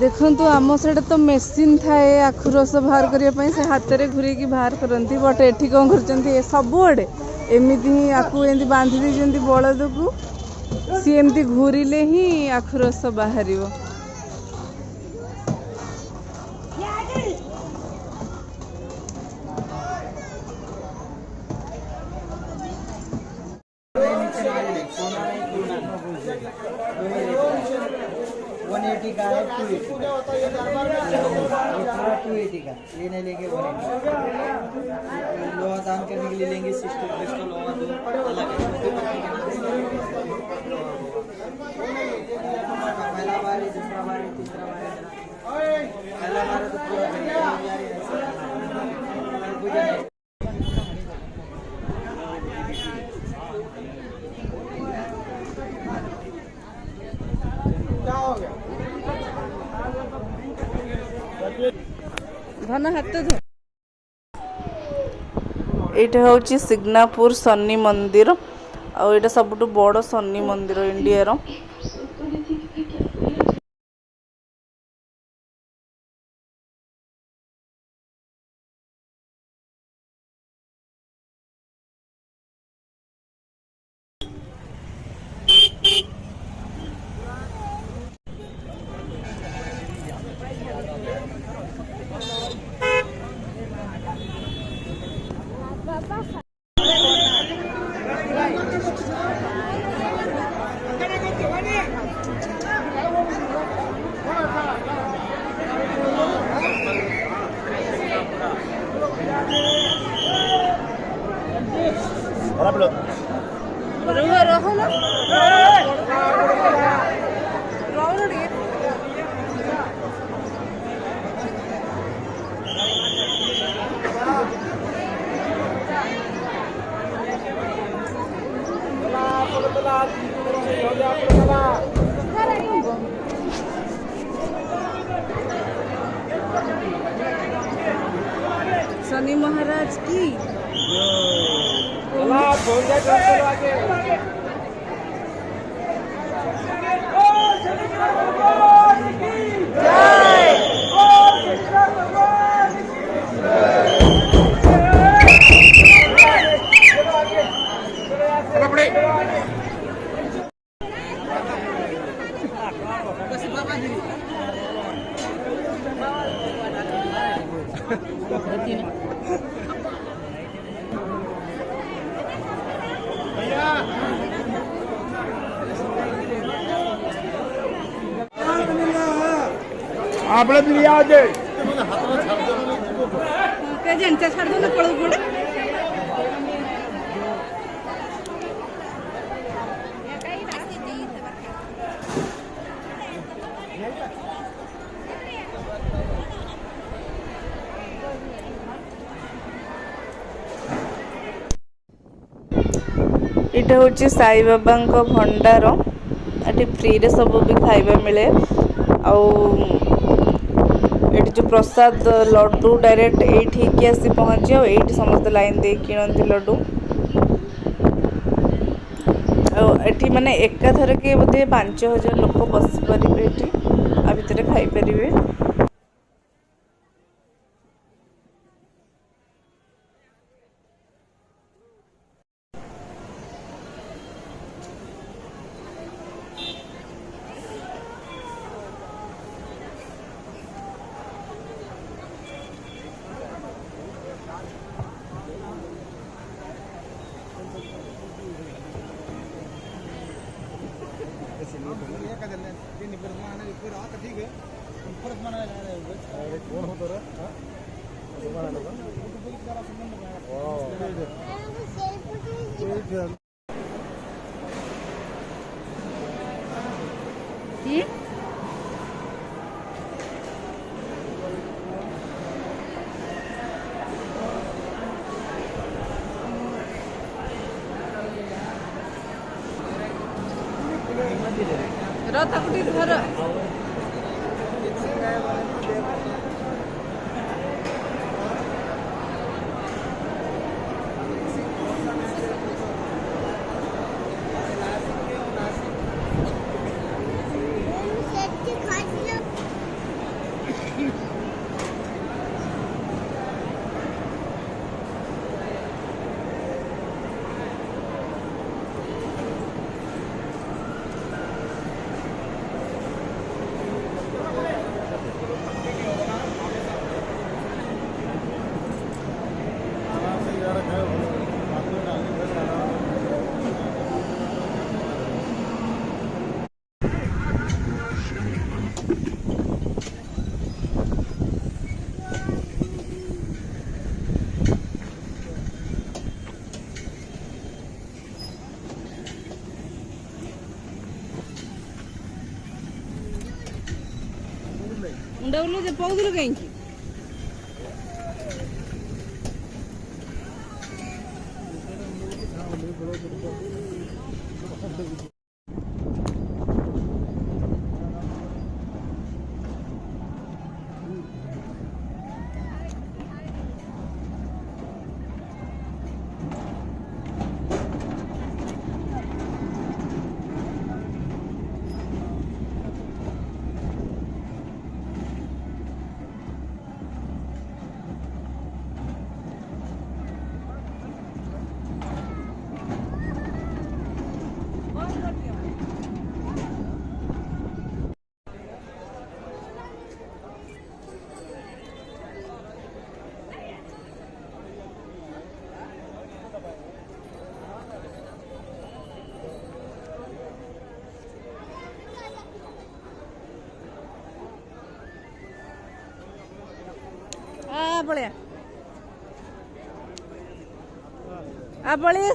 देखु आम साइड तो मेसीन थाए आखु रस बाहर करने से हाथ में घूरी बाहर करती बट एठी कौन कर सबुआड़े एमती ही आपको एमती बांधी दी बलद को सी एमती घूरिले ही आखु रस बाहर। का है 280 का ये नहीं लेंगे 180 लोहा दान करने के लिए लेंगे सिस्टम क्रिस्टल लोहा दो अलग है पहला बार दूसरा बार तीसरा बार पहला बार तो पूरा धन हाथ धो ये हूँ सिग्नापुर शनि मंदिर आटा सब बड़ शनि मंदिर इंडिया रो। शनि महाराज की आपने भी लिया आज के जनता छाड़ दो ना पड़ो पड़े इटा हूँ साई बाबा भंडार ये फ्री रे सब भी खाइबा मिले ये जो प्रसाद लड्डू डायरेक्ट ये आसी पहुँचे और समस्त लाइन दे किणती लड्डू ये माने एकाथर के बोधे 5000 लोक बस पारे ये भितर खाईपारे। रथ कुटी घर मुंडा बोलो जे पौदुल कहीं पड़िया आ पड़िया